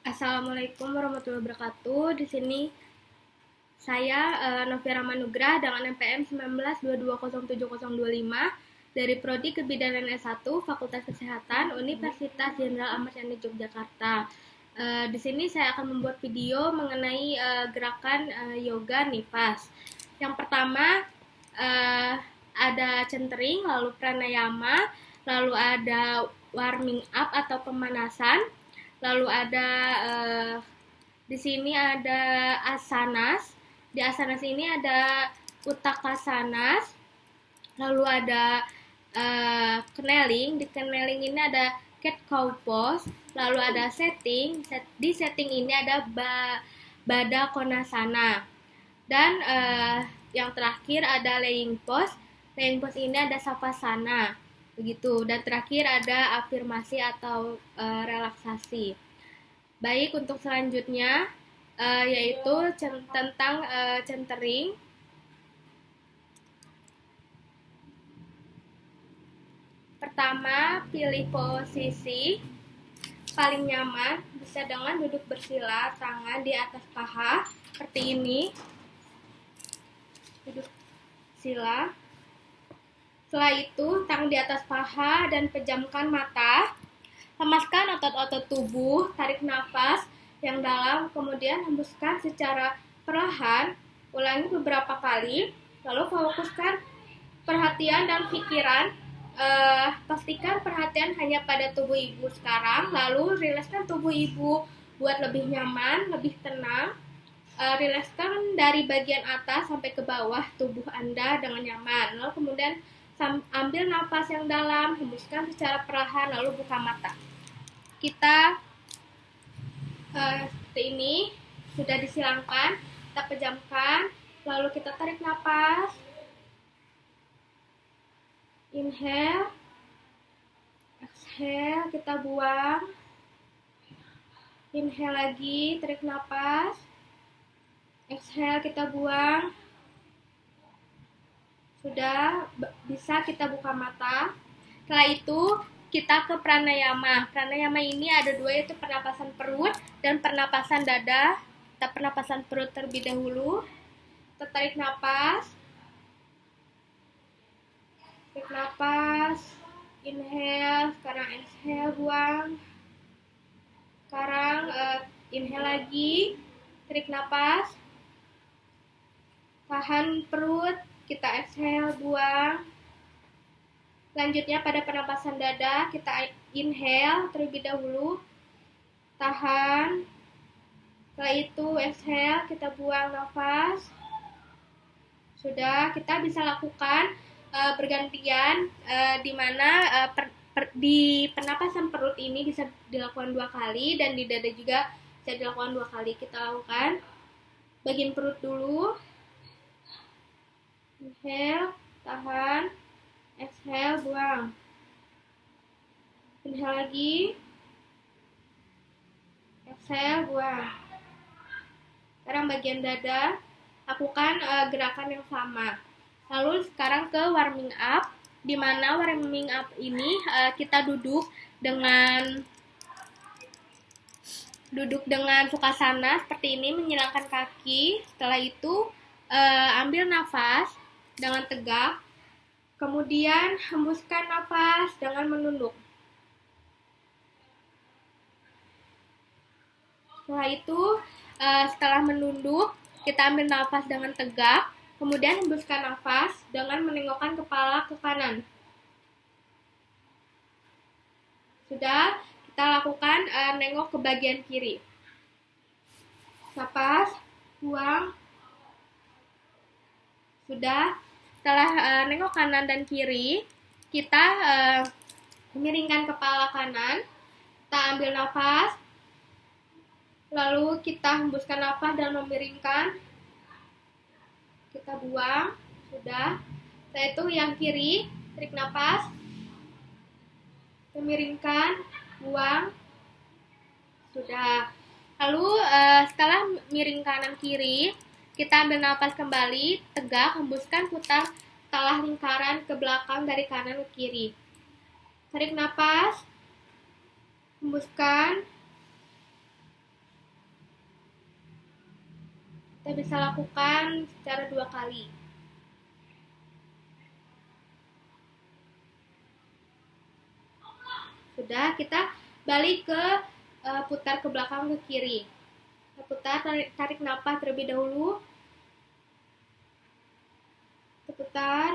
Assalamualaikum warahmatullahi wabarakatuh. Di sini saya Novia Ramanugrah dengan NPM 19220725 dari Prodi Kebidanan S1 Fakultas Kesehatan Universitas Jenderal Ahmad Yani Yogyakarta. Di sini saya akan membuat video mengenai gerakan yoga nifas. Yang pertama ada centering, lalu pranayama, lalu ada warming up atau pemanasan, lalu ada di sini ada asanas. Di asanas ini ada utakasanas, lalu ada kneeling. Di kneeling ini ada cat cow pose, lalu ada setting. Di setting ini ada baddha konasana, dan yang terakhir ada laying pose. Laying pose ini ada savasana, begitu. Dan terakhir ada afirmasi atau relaksasi. Baik, untuk selanjutnya yaitu tentang centering. Pertama, pilih posisi paling nyaman, bisa dengan duduk bersila, tangan di atas paha seperti ini. Duduk sila. Setelah itu, tangan di atas paha dan pejamkan mata. Lemaskan otot-otot tubuh, tarik nafas yang dalam, kemudian hembuskan secara perlahan. Ulangi beberapa kali, lalu fokuskan perhatian dan pikiran. Pastikan perhatian hanya pada tubuh ibu sekarang, lalu rilekskan tubuh ibu buat lebih nyaman, lebih tenang. Rilekskan dari bagian atas sampai ke bawah tubuh Anda dengan nyaman. Lalu kemudian ambil nafas yang dalam, hembuskan secara perlahan, lalu buka mata. Kita seperti ini, sudah disilangkan, kita pejamkan, lalu kita tarik nafas. Inhale, exhale, kita buang. Inhale lagi, tarik nafas. Exhale, kita buang. Sudah, bisa kita buka mata. Setelah itu, kita ke pranayama. Pranayama ini ada dua, yaitu pernapasan perut dan pernapasan dada. Kita pernapasan perut terlebih dahulu. Kita tarik nafas. Tarik nafas. Inhale. Sekarang exhale, buang. Sekarang inhale lagi. Tarik nafas. Tahan perut. Kita exhale, buang. Selanjutnya pada pernapasan dada, kita inhale terlebih dahulu, tahan. Setelah itu exhale, kita buang nafas. Sudah, kita bisa lakukan bergantian, di mana di pernapasan perut ini bisa dilakukan 2 kali, dan di dada juga bisa dilakukan 2 kali. Kita lakukan bagian perut dulu. Inhale, tahan. Exhale, buang. Inhale lagi. Exhale, buang. Sekarang bagian dada, lakukan gerakan yang sama. Lalu sekarang ke warming up, di mana warming up ini kita duduk dengan sukhasana seperti ini, menyilangkan kaki. Setelah itu ambil nafas dengan tegak. Kemudian hembuskan nafas dengan menunduk. Setelah itu, setelah menunduk, kita ambil nafas dengan tegak. Kemudian hembuskan nafas dengan menengokkan kepala ke kanan. Sudah, kita lakukan nengok ke bagian kiri. Nafas, buang. Sudah. Setelah nengok kanan dan kiri, kita miringkan kepala kanan. Kita ambil nafas, lalu kita hembuskan nafas dan memiringkan. Kita buang. Sudah. Setelah itu yang kiri, tarik nafas, miringkan, buang. Sudah. Lalu setelah miring kanan kiri, kita ambil nafas kembali, tegak, hembuskan, putar telah lingkaran ke belakang dari kanan ke kiri. Tarik nafas, hembuskan, Kita bisa lakukan secara 2 kali. Sudah, kita balik ke putar ke belakang ke kiri. Kita putar, tarik napas terlebih dahulu. Kita putar,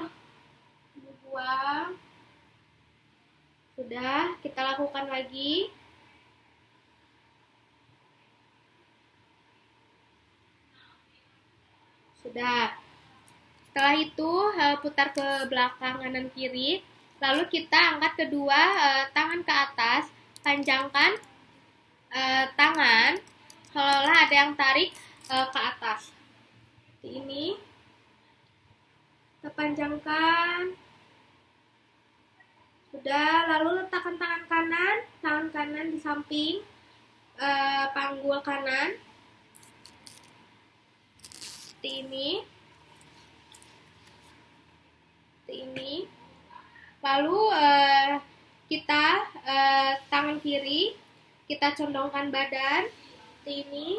buang. Sudah, kita lakukan lagi. Sudah. Setelah itu putar ke belakang kanan kiri. Lalu kita angkat kedua tangan ke atas, panjangkan tangan seolah-olah ada yang tarik ke atas. Seperti ini. Kita panjangkan. Sudah, lalu letakkan tangan kanan di samping panggul kanan. Seperti ini. Seperti ini. Lalu kita tangan kiri kita condongkan badan seperti ini.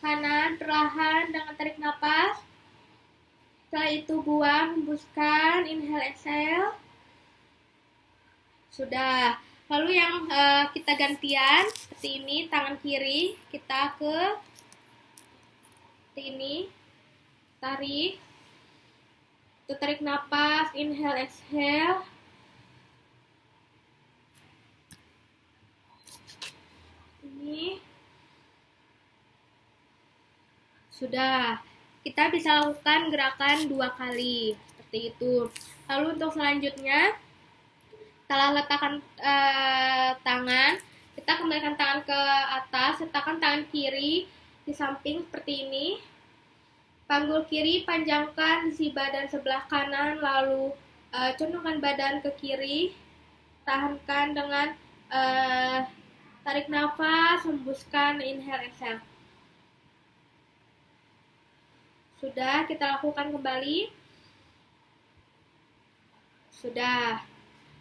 Kanan perlahan dengan tarik napas. Setelah itu buang, hembuskan, inhale, exhale. Sudah. Lalu yang kita gantian seperti ini, tangan kiri kita ke seperti ini. Tarik. Itu tarik napas, inhale, exhale. Ini. Sudah. Kita bisa lakukan gerakan 2 kali seperti itu. Lalu untuk selanjutnya, setelah letakkan tangan, kita kembalikan tangan ke atas, letakkan tangan kiri di samping seperti ini. Panggul kiri panjangkan sisi badan sebelah kanan, lalu condongkan badan ke kiri. Tahankan dengan tarik nafas, hembuskan, inhale, exhale. Sudah, kita lakukan kembali. Sudah.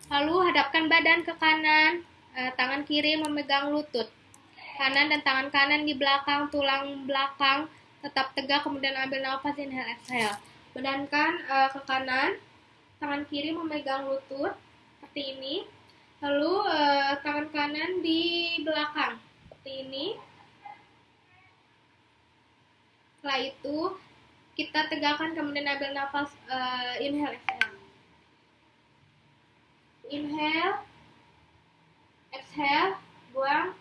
Lalu hadapkan badan ke kanan, tangan kiri memegang lutut. Kanan dan tangan kanan di belakang, tulang belakang tetap tegak, kemudian ambil nafas, inhale, exhale. Badankan ke kanan, tangan kiri memegang lutut, seperti ini. Lalu tangan kanan di belakang, seperti ini. Setelah itu, kita tegakkan, kemudian ambil nafas, inhale, exhale. Inhale, exhale, buang.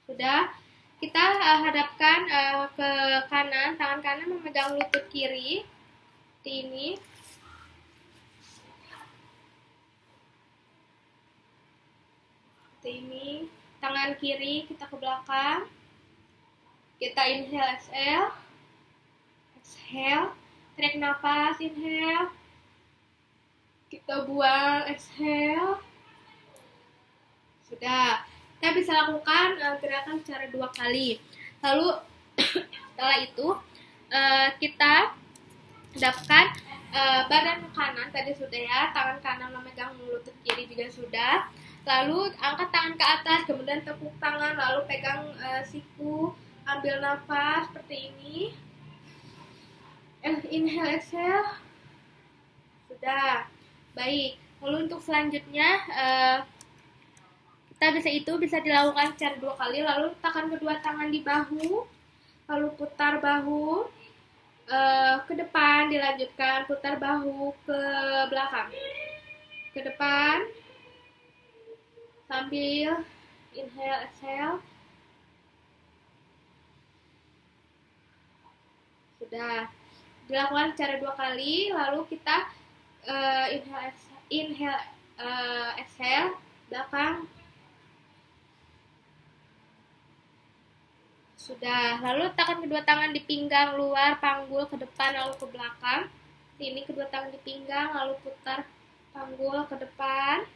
Sudah. Kita hadapkan ke kanan, tangan kanan memegang lutut kiri, seperti ini. Seperti ini. Tangan kiri kita ke belakang. Kita inhale, exhale. Exhale. Tarik nafas, inhale. Kita buang, exhale. Sudah. Kita bisa lakukan gerakan secara 2 kali. Lalu setelah itu kita hadapkan badan ke kanan, tadi sudah ya, tangan kanan memegang lutut kiri juga sudah. Lalu angkat tangan ke atas, kemudian tepuk tangan, lalu pegang siku, ambil nafas seperti ini. Inhale, exhale. Sudah. Baik. Lalu untuk selanjutnya kita bisa dilakukan secara 2 kali. Lalu letakkan kedua tangan di bahu, lalu putar bahu ke depan, dilanjutkan putar bahu ke belakang, ke depan, sambil inhale, exhale. Sudah. Dilakukan secara 2 kali. Lalu kita inhale, exhale, belakang. Sudah. Lalu letakkan kedua tangan di pinggang luar, panggul ke depan lalu ke belakang. Ini kedua tangan di pinggang, lalu putar panggul ke depan,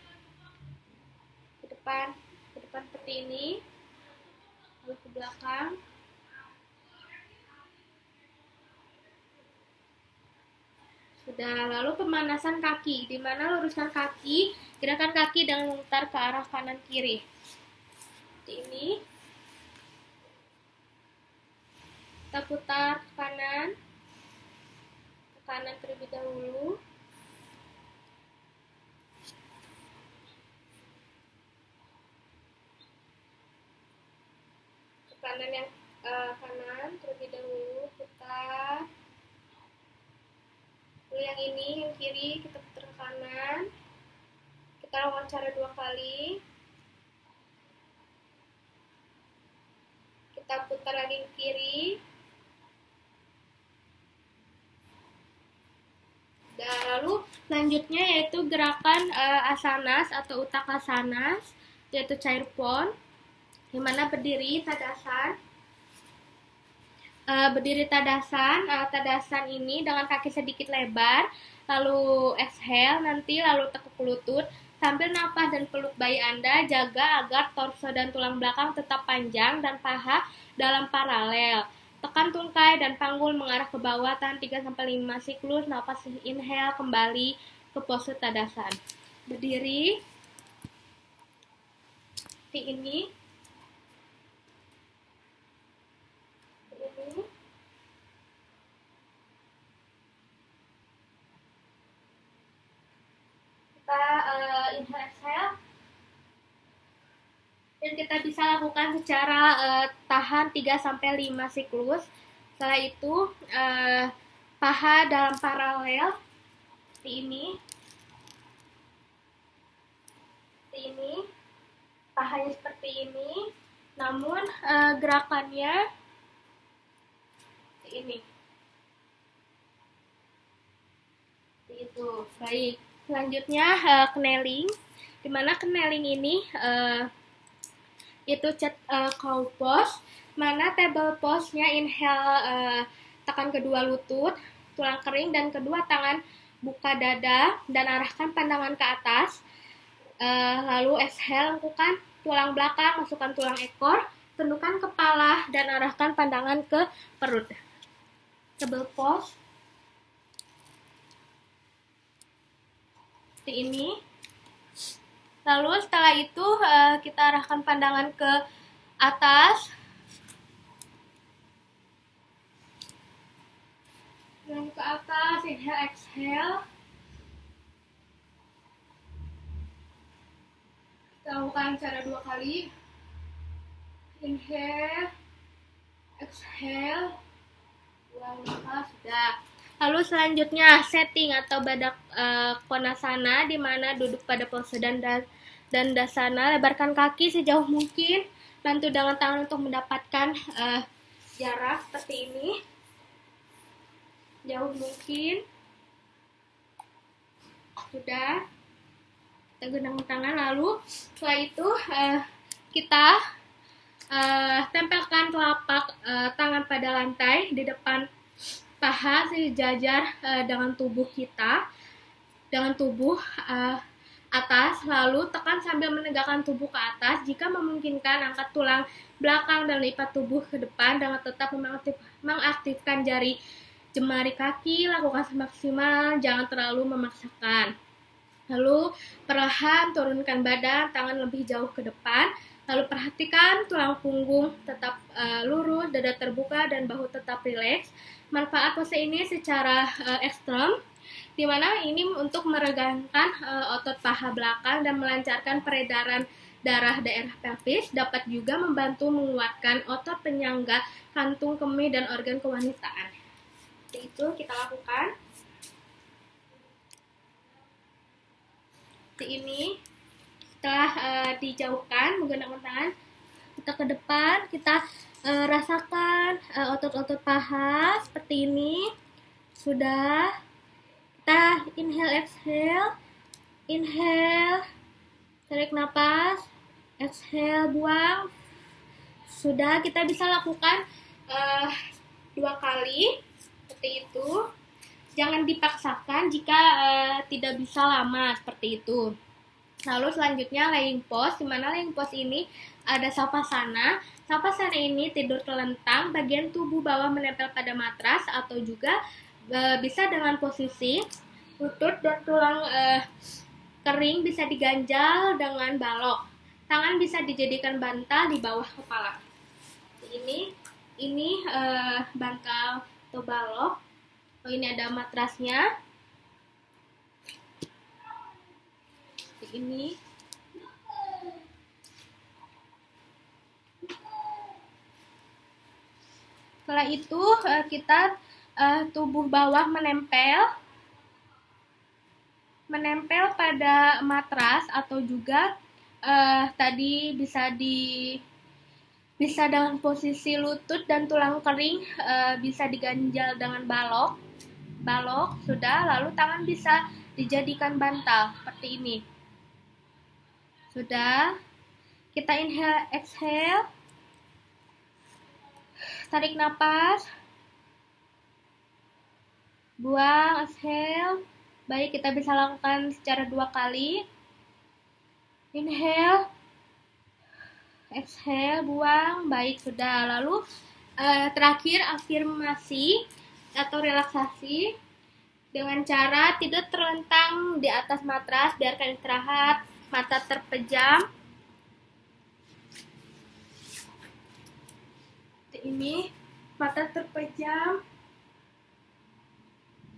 ke depan seperti ini, lalu ke belakang. Sudah. Lalu pemanasan kaki, di mana luruskan kaki, gerakan kaki dengan memutar ke arah kanan kiri. Seperti ini. Kita putar putar ke kanan terlebih dahulu. Ke kanan yang kanan terlebih dahulu, putar. Lalu yang ini, yang kiri, kita putar ke kanan. Kita lakukan cara 2 kali. Kita putar lagi ke kiri. Dan lalu selanjutnya yaitu gerakan asanas atau utakasanas, yaitu chair pose, dimana berdiri tadasan. Tadasan ini dengan kaki sedikit lebar, lalu exhale lalu tekuk lutut sambil napas dan peluk bayi Anda. Jaga agar torso dan tulang belakang tetap panjang dan paha dalam paralel. Tekan tungkai dan panggul mengarah ke bawah, tahan 3-5 siklus, napas inhale, kembali ke pose tadasan. Berdiri seperti ini. Kita inhale exhale, dan kita bisa lakukan secara tahan 3-5 siklus. Setelah itu paha dalam paralel seperti ini, pahanya seperti ini, namun gerakannya seperti ini. Itu baik. Selanjutnya kneeling, dimana kneeling ini itu cow pose, mana table pose-nya inhale, tekan kedua lutut, tulang kering dan kedua tangan buka dada dan arahkan pandangan ke atas. Lalu exhale, lakukan tulang belakang, masukkan tulang ekor, tundukkan kepala dan arahkan pandangan ke perut. Table pose seperti ini. Lalu setelah itu kita arahkan pandangan ke atas dan ke atas, inhale exhale. Kita lakukan cara 2 kali. Inhale, exhale, buang nafas, sudah. Lalu selanjutnya setting atau badak konasana, di mana duduk pada pose dandasana. Lebarkan kaki sejauh mungkin, bantu dengan tangan untuk mendapatkan jarak seperti ini, jauh mungkin. Sudah, kita gunakan tangan. Lalu setelah itu kita tempelkan telapak tangan pada lantai di depan paha sejajar dengan tubuh kita, dengan tubuh atas. Lalu tekan sambil menegakkan tubuh ke atas. Jika memungkinkan, angkat tulang belakang dan lipat tubuh ke depan dengan tetap mengaktifkan jari jemari kaki. Lakukan semaksimal, jangan terlalu memaksakan. Lalu perlahan turunkan badan, tangan lebih jauh ke depan. Lalu perhatikan tulang punggung tetap lurus, dada terbuka, dan bahu tetap rileks. Manfaat pose ini secara ekstrem, di mana ini untuk meregangkan otot paha belakang dan melancarkan peredaran darah daerah pelvis. Dapat juga membantu menguatkan otot penyangga kantung kemih dan organ kewanitaan. Itu kita lakukan seperti ini. Setelah dijauhkan menggunakan tangan, kita ke depan, kita rasakan otot-otot paha seperti ini. Sudah, kita inhale exhale, inhale, tarik napas, exhale, buang. Sudah, kita bisa lakukan 2 kali seperti itu. Jangan dipaksakan jika tidak bisa lama seperti itu. Lalu selanjutnya laying pose, di mana laying pose ini ada savasana. Savasana ini tidur telentang, bagian tubuh bawah menempel pada matras, atau juga bisa dengan posisi lutut dan tulang kering bisa diganjal dengan balok. Tangan bisa dijadikan bantal di bawah kepala. Ini Ini bantal atau balok. Oh, ini ada matrasnya. Ini. Setelah itu kita tubuh bawah menempel pada matras, atau juga tadi bisa dengan posisi lutut dan tulang kering, bisa diganjal dengan balok sudah, lalu tangan bisa dijadikan bantal seperti ini. Sudah, kita inhale, exhale, tarik napas, buang, exhale. Baik, kita bisa lakukan secara 2 kali. Inhale, exhale, buang. Baik, sudah. Lalu terakhir afirmasi atau relaksasi dengan cara tidur terlentang di atas matras, biarkan istirahat, mata terpejam. Ini mata terpejam.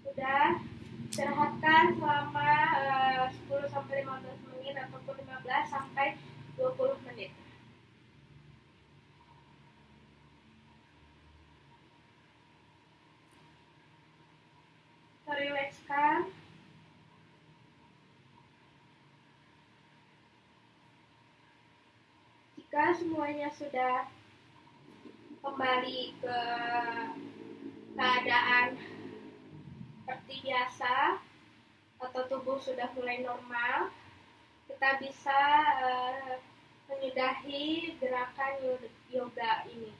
Sudah, istirahatkan selama 10-15 menit ataupun 15-20 menit. Rilekskan. Jika semuanya sudah kembali ke keadaan seperti biasa atau tubuh sudah mulai normal, kita bisa menyudahi gerakan yoga ini.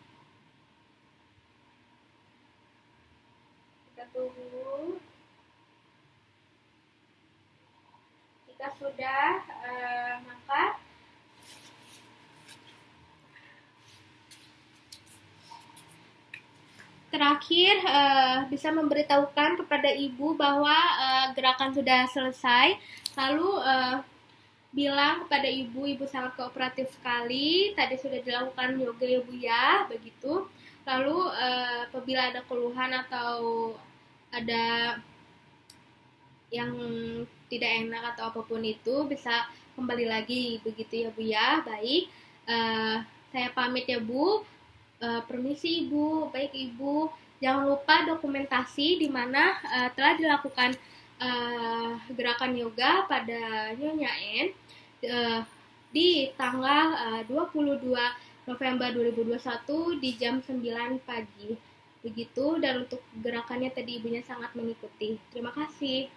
Kita tunggu. Jika sudah, maka terakhir bisa memberitahukan kepada ibu bahwa gerakan sudah selesai, lalu bilang kepada ibu sangat kooperatif sekali, tadi sudah dilakukan yoga ya Bu ya, begitu. Lalu apabila ada keluhan atau ada yang tidak enak atau apapun itu, bisa kembali lagi, begitu ya Bu ya. Baik, saya pamit ya Bu. Permisi Ibu. Baik Ibu, jangan lupa dokumentasi di mana telah dilakukan gerakan yoga pada Nyonya N di tanggal 22 November 2021 di jam 9 pagi. Begitu, dan untuk gerakannya tadi ibunya sangat mengikuti. Terima kasih.